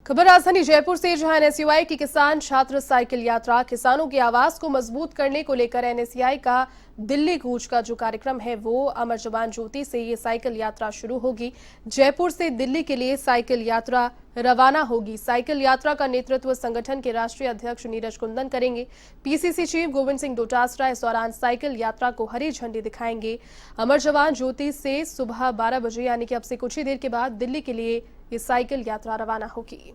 खबर राजधानी जयपुर से, जहां एनएसयूआई की किसान छात्र साइकिल यात्रा किसानों की आवाज को मजबूत करने को लेकर एनएसयूआई का दिल्ली कूच का जो कार्यक्रम है वो अमर जवान ज्योति से ये साइकिल यात्रा शुरू होगी। जयपुर से दिल्ली के लिए साइकिल यात्रा रवाना होगी। साइकिल यात्रा का नेतृत्व संगठन के राष्ट्रीय अध्यक्ष नीरज कुंदन करेंगे। पीसीसी चीफ गोविंद सिंह डोटासरा इस दौरान साइकिल यात्रा को हरी झंडी दिखाएंगे। अमर जवान ज्योति से सुबह 12 बजे यानी कि अब से कुछ ही देर के बाद दिल्ली के लिए ये साइकिल यात्रा रवाना होगी।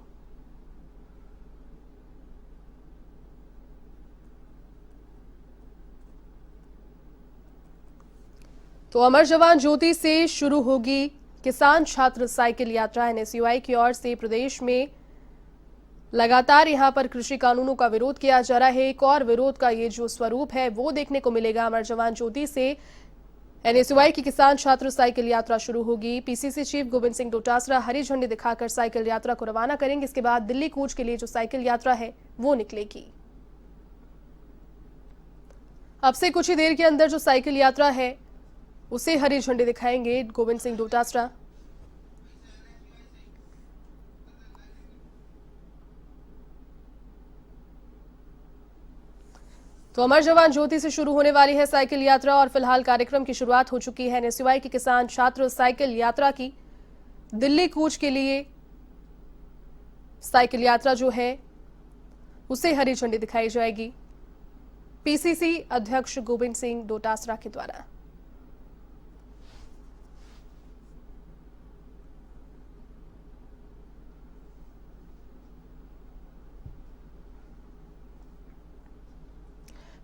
तो अमर जवान ज्योति से शुरू होगी किसान छात्र साइकिल यात्रा। एनएसयूआई की ओर से प्रदेश में लगातार यहां पर कृषि कानूनों का विरोध किया जा रहा है। एक और विरोध का ये जो स्वरूप है वो देखने को मिलेगा। अमर जवान ज्योति से एनएसयूआई की किसान छात्र साइकिल यात्रा शुरू होगी। पीसीसी चीफ गोविंद सिंह डोटासरा हरी झंडी दिखाकर साइकिल यात्रा को रवाना करेंगे। इसके बाद दिल्ली कूच के लिए जो साइकिल यात्रा है वो निकलेगी। अब से कुछ ही देर के अंदर जो साइकिल यात्रा है उसे हरी झंडी दिखाएंगे गोविंद सिंह डोटासरा। तो अमर जवान ज्योति से शुरू होने वाली है साइकिल यात्रा और फिलहाल कार्यक्रम की शुरुआत हो चुकी है। एनएसयूआई की किसान छात्र साइकिल यात्रा की दिल्ली कूच के लिए साइकिल यात्रा जो है उसे हरी झंडी दिखाई जाएगी पीसीसी अध्यक्ष गोविंद सिंह डोटासरा के द्वारा।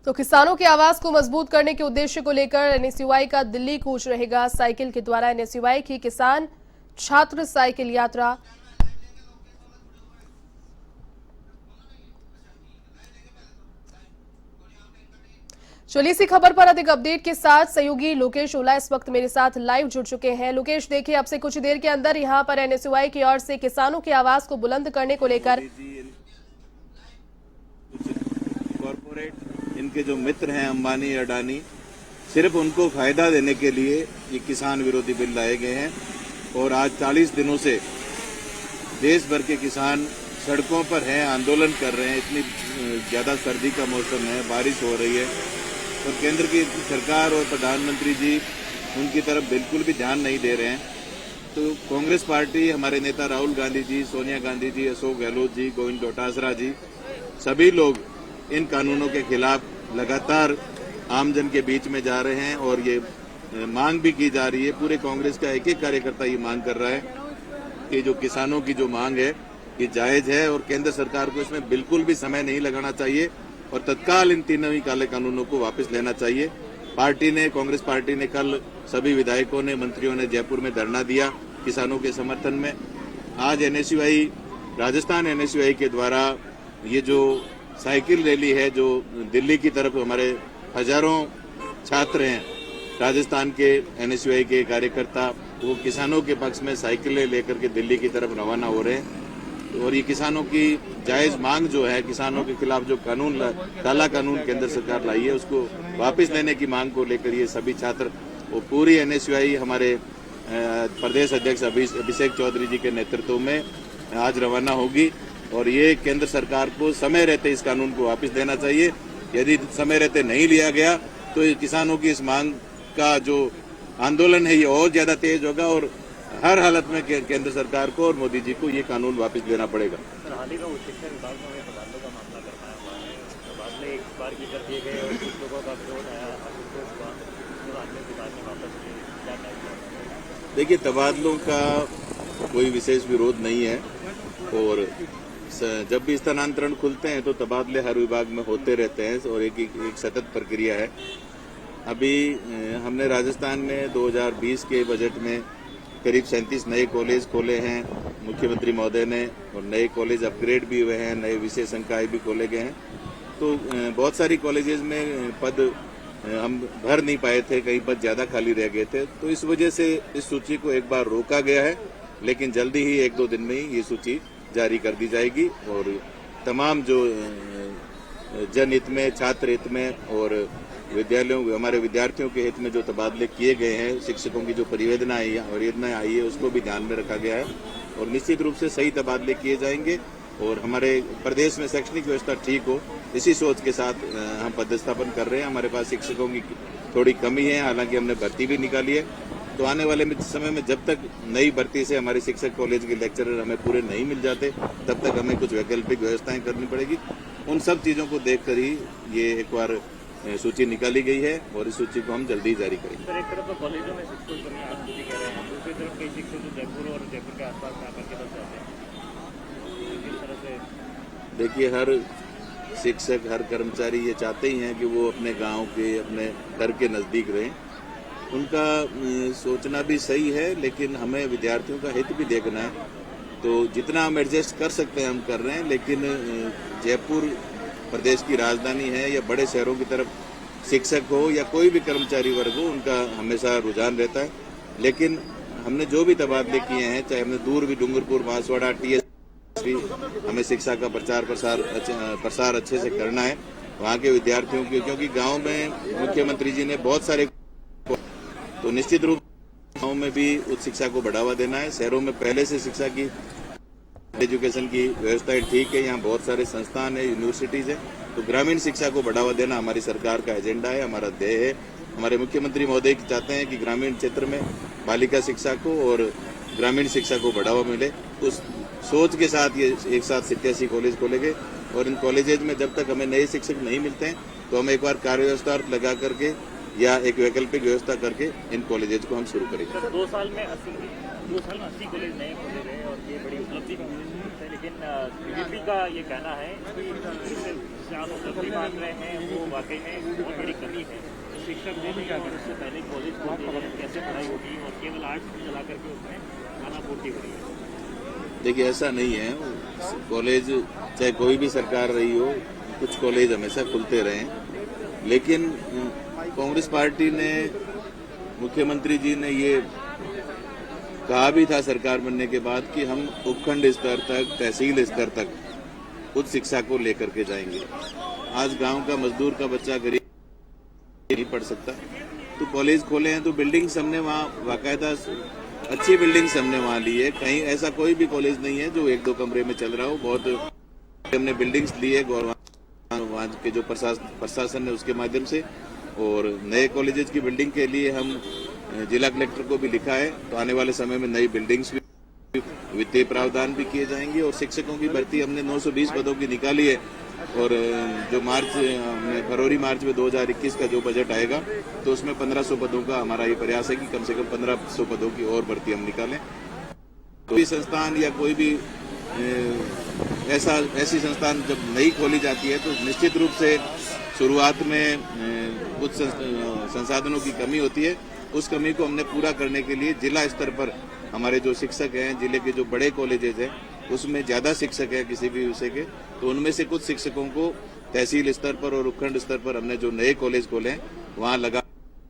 तो किसानों की आवाज को मजबूत करने के उद्देश्य को लेकर एनएसयूआई का दिल्ली कूच रहेगा। साइकिल के द्वारा एनएसयूआई की किसान छात्र साइकिल यात्रा चलिए इसी खबर पर अधिक अपडेट के साथ सहयोगी लोकेश ओला इस वक्त मेरे साथ लाइव जुड़ चुके हैं। लोकेश, देखिए अब से कुछ देर के अंदर यहां पर एनएसयूआई की ओर से किसानों की आवाज को बुलंद करने को लेकर इनके जो मित्र हैं अंबानी अडानी, सिर्फ उनको फायदा देने के लिए ये किसान विरोधी बिल लाए गए हैं। और आज 40 दिनों से देश भर के किसान सड़कों पर हैं, आंदोलन कर रहे हैं। इतनी ज्यादा सर्दी का मौसम है, बारिश हो रही है और केंद्र की सरकार और प्रधानमंत्री जी उनकी तरफ बिल्कुल भी ध्यान नहीं दे रहे हैं। तो कांग्रेस पार्टी, हमारे नेता राहुल गांधी जी, सोनिया गांधी जी, अशोक गहलोत जी, गोविंद डोटासरा जी, सभी लोग इन कानूनों के खिलाफ लगातार आमजन के बीच में जा रहे हैं और ये मांग भी की जा रही है। पूरे कांग्रेस का एक एक कार्यकर्ता ये मांग कर रहा है कि जो किसानों की जो मांग है ये जायज है और केंद्र सरकार को इसमें बिल्कुल भी समय नहीं लगाना चाहिए और तत्काल इन तीनों ही काले कानूनों को वापस लेना चाहिए। कांग्रेस पार्टी ने कल सभी विधायकों ने, मंत्रियों ने जयपुर में धरना दिया किसानों के समर्थन में। आज एनएसयूआई, राजस्थान एनएसयूआई के द्वारा ये जो साइकिल रैली है, जो दिल्ली की तरफ हमारे हजारों छात्र हैं राजस्थान के एनएसयूआई के कार्यकर्ता, वो किसानों के पक्ष में साइकिलें लेकर के दिल्ली की तरफ रवाना हो रहे हैं। और ये किसानों की जायज मांग जो है, किसानों के खिलाफ जो काला कानून केंद्र सरकार लाई है उसको वापस लेने की मांग को लेकर ये सभी छात्र, वो पूरी एनएसयूआई हमारे प्रदेश अध्यक्ष अभिषेक चौधरी जी के नेतृत्व में आज रवाना होगी। और ये केंद्र सरकार को समय रहते इस कानून को वापस देना चाहिए। यदि समय रहते नहीं लिया गया तो किसानों की इस मांग का जो आंदोलन है ये और ज्यादा तेज होगा और हर हालत में केंद्र सरकार को और मोदी जी को ये कानून वापस देना पड़ेगा। हाल ही में उच्च शिक्षा विभाग में तबादलों का मामला गरमाया हुआ है। तबादले एक बार की कर दिए गए और कुछ लोगों का विरोध आया, असंतोष हुआ, उसके बाद में सरकार ने वापस लिए। क्या कहना? देखिए, तबादलों का कोई विशेष विरोध नहीं है और जब भी स्थानांतरण खुलते हैं तो तबादले हर विभाग में होते रहते हैं और एक सतत प्रक्रिया है। अभी हमने राजस्थान में 2020 के बजट में करीब 37 नए कॉलेज खोले हैं मुख्यमंत्री महोदय ने और नए कॉलेज अपग्रेड भी हुए हैं, नए विषय संकाय भी खोले गए हैं। तो बहुत सारी कॉलेजेस में पद हम भर नहीं पाए थे, कई पद ज्यादा खाली रह गए थे। तो इस वजह से इस सूची को एक बार रोका गया है, लेकिन जल्दी ही 1-2 दिन में ही ये सूची जारी कर दी जाएगी और तमाम जो जनहित में, छात्र हित में और हमारे विद्यार्थियों के हित में जो तबादले किए गए हैं, शिक्षकों की जो परिवेदना आई है उसको भी ध्यान में रखा गया है और निश्चित रूप से सही तबादले किए जाएंगे और हमारे प्रदेश में शैक्षणिक व्यवस्था ठीक हो, इसी सोच के साथ हम पदस्थापन कर रहे हैं। हमारे पास शिक्षकों की थोड़ी कमी है, हालांकि हमने भर्ती भी निकाली है। तो आने वाले समय में जब तक नई भर्ती से हमारे शिक्षक कॉलेज के लेक्चरर हमें पूरे नहीं मिल जाते, तब तक हमें कुछ वैकल्पिक व्यवस्थाएं करनी पड़ेगी। उन सब चीजों को देखकर ही ये एक बार सूची निकाली गई है और इस सूची को हम जल्दी जारी करेंगे। सर, एक तरफ तो कॉलेजों में शिक्षकों की कमी अनुमति कह रहे हैं, दूसरी तरफ कई शिक्षक जो जयपुर और जयपुर के आसपास में आकर के बस जाते हैं। किस तरह से देखिए, हर शिक्षक, हर कर्मचारी ये चाहते ही हैं कि वो अपने गांव के, अपने घर के नजदीक रहें। उनका सोचना भी सही है, लेकिन हमें विद्यार्थियों का हित भी देखना है। तो जितना हम एडजस्ट कर सकते हैं हम कर रहे हैं, लेकिन जयपुर प्रदेश की राजधानी है या बड़े शहरों की तरफ शिक्षक हो या कोई भी कर्मचारी वर्ग हो, उनका हमेशा रुझान रहता है। लेकिन हमने जो भी तबादले किए हैं, चाहे हमने दूर भी डूंगरपुर, बांसवाड़ा, टीएस भी, हमें शिक्षा का प्रसार अच्छे से करना है वहाँ के विद्यार्थियों की, क्योंकि गांव में मुख्यमंत्री जी ने बहुत सारे, तो निश्चित रूप गाँव में भी उच्च शिक्षा को बढ़ावा देना है। शहरों में पहले से शिक्षा की, एजुकेशन की व्यवस्थाएं ठीक है, यहाँ बहुत सारे संस्थान है, यूनिवर्सिटीज है। तो ग्रामीण शिक्षा को बढ़ावा देना हमारी सरकार का एजेंडा है, हमारा ध्येय है। हमारे मुख्यमंत्री महोदय चाहते हैं कि ग्रामीण क्षेत्र में बालिका शिक्षा को और ग्रामीण शिक्षा को बढ़ावा मिले। उस सोच के साथ ये एक साथ 87 कॉलेज खोलेंगे और इन कॉलेजेज में जब तक हमें नए शिक्षक नहीं मिलते हैं तो हम एक बार कार्य व्यवस्था लगा करके या एक वैकल्पिक व्यवस्था करके इन कॉलेजेज को हम शुरू करेंगे। 2 साल में 80 कॉलेज नए खोले गए और ये बड़ी उपलब्धि है, लेकिन बीजेपी का ये कहना है कि जिससे आप उपलब्धि मान रहे हैं वो वाकई में बहुत बड़ी कमी है। शिक्षक जो भी अगर उससे पहले कॉलेज खोलते हैं, कैसे पढ़ाई होगी और केवल आर्ट्स चला करके उसमें खाना पूर्ति हो रही है। देखिए, ऐसा नहीं है। कॉलेज चाहे कोई भी सरकार रही हो, कुछ कॉलेज हमेशा खुलते रहे, लेकिन कांग्रेस पार्टी ने, मुख्यमंत्री जी ने ये कहा भी था सरकार बनने के बाद कि हम उपखंड स्तर तक, तहसील स्तर तक उच्च शिक्षा को लेकर के जाएंगे। आज गांव का मजदूर का बच्चा गरीब नहीं पढ़ सकता, तो कॉलेज खोले हैं। तो बिल्डिंग्स हमने वहाँ बाकायदा अच्छी बिल्डिंग्स हमने वहाँ ली है। कहीं ऐसा कोई भी कॉलेज नहीं है जो 1-2 कमरे में चल रहा हो। बहुत हमने बिल्डिंग्स ली है वहाँ के जो प्रशासन है उसके माध्यम से, और नए कॉलेजेस की बिल्डिंग के लिए हम जिला कलेक्टर को भी लिखा है। तो आने वाले समय में नई बिल्डिंग्स भी, वित्तीय प्रावधान भी किए जाएंगे। और शिक्षकों की भर्ती हमने 920 पदों की निकाली है और जो फरवरी मार्च में 2021 का जो बजट आएगा तो उसमें 1500 पदों का हमारा ये प्रयास है कि कम से कम 1500 पदों की और भर्ती हम निकालें। तो कोई संस्थान या कोई भी ऐसी संस्थान जब नई खोली जाती है तो निश्चित रूप से शुरुआत में कुछ संसाधनों की कमी होती है। उस कमी को हमने पूरा करने के लिए जिला स्तर पर हमारे जो शिक्षक हैं, जिले के जो बड़े कॉलेजेस हैं उसमें ज्यादा शिक्षक हैं किसी भी विषय के, तो उनमें से कुछ शिक्षकों को तहसील स्तर पर और उपखंड स्तर पर हमने जो नए कॉलेज खोले हैं वहाँ लगा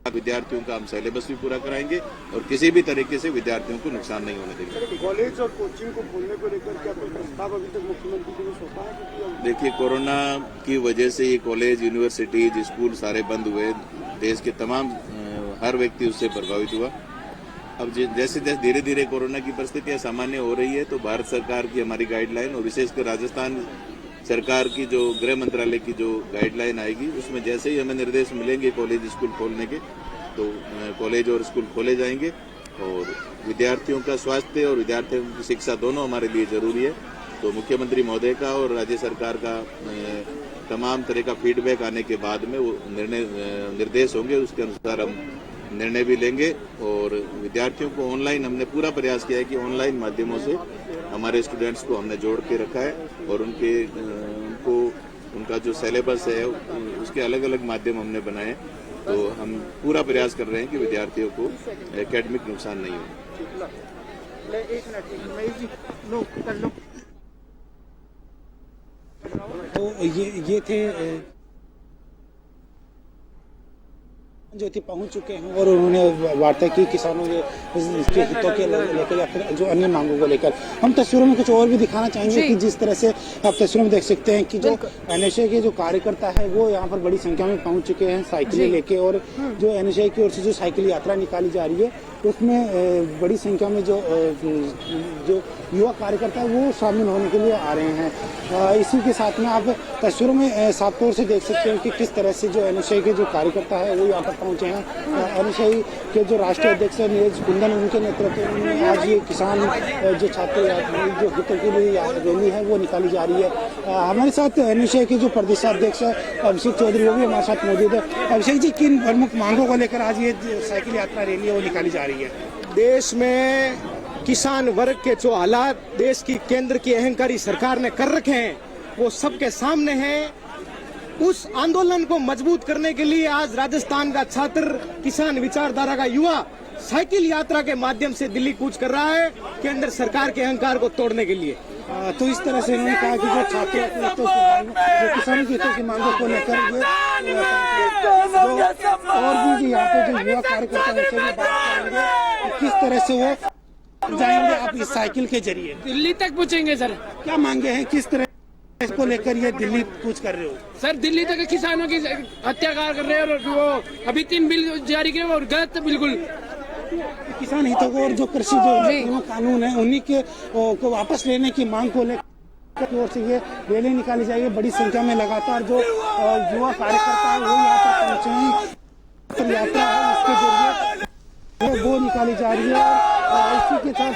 विद्यार्थियों का हम सिलेबस भी पूरा कराएंगे और किसी भी तरीके से विद्यार्थियों को नुकसान नहीं होने देंगे। कॉलेज और कोचिंग को खोलने को लेकर क्या कोई प्रस्ताव अभी तक मुख्यमंत्री जी ने सौंपा है? देखिए, कोरोना की वजह से ये कॉलेज, यूनिवर्सिटीज, स्कूल सारे बंद हुए। देश के तमाम हर व्यक्ति उससे प्रभावित हुआ। अब जैसे जैसे धीरे धीरे कोरोना की परिस्थितियां सामान्य हो रही है तो भारत सरकार की हमारी गाइडलाइन और विशेषकर राजस्थान सरकार की जो गृह मंत्रालय की जो गाइडलाइन आएगी उसमें जैसे ही हमें निर्देश मिलेंगे कॉलेज स्कूल खोलने के तो कॉलेज और स्कूल खोले जाएंगे। और विद्यार्थियों का स्वास्थ्य और विद्यार्थियों की शिक्षा दोनों हमारे लिए जरूरी है। तो मुख्यमंत्री महोदय का और राज्य सरकार का तमाम तरह का फीडबैक आने के बाद में वो निर्देश होंगे, उसके अनुसार हम निर्णय भी लेंगे। और विद्यार्थियों को ऑनलाइन हमने पूरा प्रयास किया है कि ऑनलाइन माध्यमों से हमारे स्टूडेंट्स को हमने जोड़ के रखा है और उनका जो सिलेबस है उसके अलग अलग माध्यम हमने बनाए। तो हम पूरा प्रयास कर रहे हैं कि विद्यार्थियों को एकेडमिक नुकसान नहीं हो। तो ये थे जो थे पहुंच चुके हैं और उन्होंने वार्ता की किसानों के हितों के लेकर या फिर जो अन्य मांगों को लेकर। हम तस्वीरों में कुछ और भी दिखाना चाहेंगे कि जिस तरह से आप तस्वीरों में देख सकते हैं कि जो एनएसए के जो कार्यकर्ता है वो यहाँ पर बड़ी संख्या में पहुंच चुके हैं साइकिलें लेके, और जो एनएसए की ओर से जो साइकिल यात्रा निकाली जा रही है उसमें बड़ी संख्या में जो युवा कार्यकर्ता है वो शामिल होने के लिए आ रहे हैं। इसी के साथ में आप तस्वीरों में साफ तौर से देख सकते हैं कि किस तरह से जो एनएसयूआई के जो कार्यकर्ता है वो यहाँ पर पहुंचे हैं। एनएसयूआई के जो राष्ट्रीय अध्यक्ष है नीरज कुंदन, उनके नेतृत्व में आज ये किसान जो छात्र जो हितों के लिए रैली है वो निकाली जा रही है। हमारे साथ एनएसयूआई के जो प्रदेशाध्यक्ष है अभिषेक चौधरी वो भी हमारे साथ मौजूद है। अभिषेक जी, किन प्रमुख मांगों को लेकर आज ये साइकिल यात्रा रैली है वो निकाली जा रही है? देश में किसान वर्ग के जो हालात देश की केंद्र की अहंकारी सरकार ने कर रखे हैं वो सबके सामने हैं। उस आंदोलन को मजबूत करने के लिए आज राजस्थान का छात्र किसान विचारधारा का युवा साइकिल यात्रा के माध्यम से दिल्ली कूच कर रहा है केंद्र सरकार के अहंकार को तोड़ने के लिए। तो इस तरह से उन्होंने कहा कि जो छात्रों के हितों जो किसानों के हितों की मांगों को लेकर ये और भी यहाँ पे जो युवा कार्यकर्ता है उनसे भी बात करेंगे किस तरह से वो जाएंगे आप इस साइकिल के जरिए दिल्ली तक पहुँचेंगे। सर क्या मांगे हैं, किस तरह इसको लेकर ये दिल्ली कूच कर रहे हो? सर दिल्ली तक किसानों की हत्याकार कर रहे हैं और वो अभी 3 बिल जारी किए और गलत बिल्कुल किसान हितों को और जो कृषि जो कानून है उन्हीं के को वापस लेने की मांग को लेकर की ओर से ये रैली निकाली जाएगी। बड़ी संख्या में लगातार जो युवा कार्यकर्ता है वो यहाँ पर पहुंचे हैं। यात्रा है इसके जरिए वो निकाली जा रही है और इसी के साथ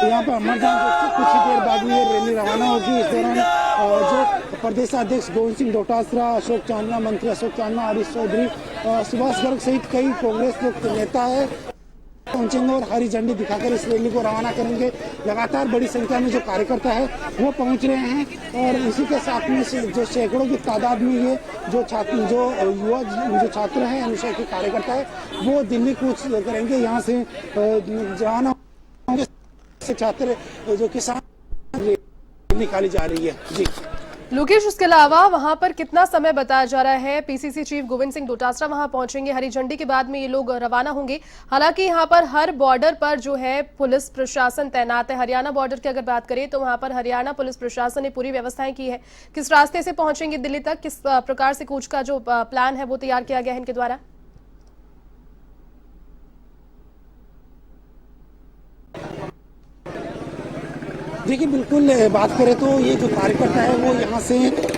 यहाँ पर अमरजान कुछ ही देर बाद ये रैली रवाना होगी। इस दौरान जो प्रदेशाध्यक्ष गोविंद सिंह डोटासरा, अशोक चांदना, मंत्री अशोक चांदना, हरीश चौधरी, सुभाष गर्ग सहित कई कांग्रेस नेता है पहुंचेंगे और हरी झंडी दिखाकर इस रैली को रवाना करेंगे। लगातार बड़ी संख्या में जो कार्यकर्ता है वो पहुंच रहे हैं और इसी के साथ में जो सैकड़ों की तादाद में ये जो छात्र जो युवा जो छात्र हैं एनएसयूआई के कार्यकर्ता है वो दिल्ली कूच करेंगे। यहाँ से रवाना होंगे छात्र जो किसान निकाली जा रही है। जी लोकेश, इसके अलावा वहां पर कितना समय बताया जा रहा है? पीसीसी चीफ गोविंद सिंह डोटासरा वहां पहुंचेंगे, हरी झंडी के बाद में ये लोग रवाना होंगे। हालांकि यहां पर हर बॉर्डर पर जो है पुलिस प्रशासन तैनात है। हरियाणा बॉर्डर की अगर बात करें तो वहां पर हरियाणा पुलिस प्रशासन ने पूरी व्यवस्थाएं की है। किस रास्ते से पहुंचेंगे दिल्ली तक, किस प्रकार से कूच का जो प्लान है वो तैयार किया गया है इनके द्वारा? देखिए, बिल्कुल बात करें तो ये जो कार्यकर्ता है वो यहाँ से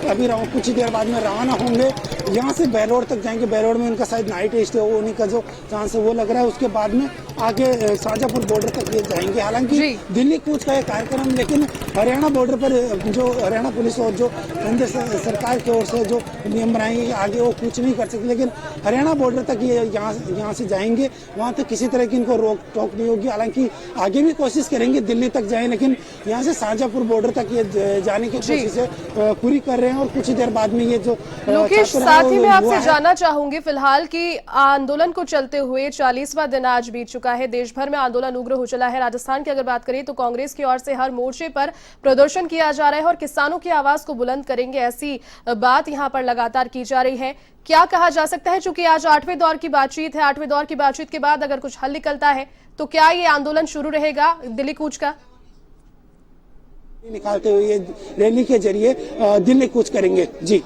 अभी कुछ ही देर बाद में रवाना होंगे। यहाँ से बेलोर तक जाएंगे। बेलोर में उनका शायद नाइट स्टे हो, उन्हीं का जो चांस है वो लग रहा है। उसके बाद में आगे शाहजहाँपुर बॉर्डर तक ये जाएंगे। हालांकि दिल्ली कूच का ये कार्यक्रम, लेकिन हरियाणा बॉर्डर पर जो हरियाणा पुलिस और जो केंद्र सरकार की ओर से जो नियम बनाए आगे वो कूच नहीं कर सकते, लेकिन हरियाणा बॉर्डर तक ये यहाँ से जाएंगे। वहाँ तक किसी तरह की इनको रोक टोक नहीं होगी। हालांकि आगे भी कोशिश करेंगे दिल्ली तक जाए, लेकिन यहाँ से शाहजहाँपुर बॉर्डर तक ये जाने की कोशिश पूरी कर रहे हैं। और कुछ ही देर बाद में ये जो लोकेश, साथ ही मैं आपसे जानना चाहूंगी फिलहाल कि आंदोलन को चलते हुए 40वां दिन आज बीत चुका है। देश भर में आंदोलन उग्र हो चला है। राजस्थान की अगर बात करें तो कांग्रेस की ओर से हर मोर्चे पर प्रदर्शन किया जा रहा है और किसानों की आवाज को बुलंद करेंगे ऐसी बात यहां पर लगातार की जा रही है। क्या कहा जा सकता है, चूंकि आज 8वें दौर की बातचीत है, 8वें दौर की बातचीत के बाद अगर कुछ हल निकलता है तो क्या ये आंदोलन शुरू रहेगा दिल्ली कूच का? निकालते हुए रैली के जरिए दिल्ली कूच करेंगे। जी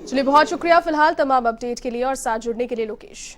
चलिए, बहुत शुक्रिया फिलहाल तमाम अपडेट के लिए और साथ जुड़ने के लिए लोकेश।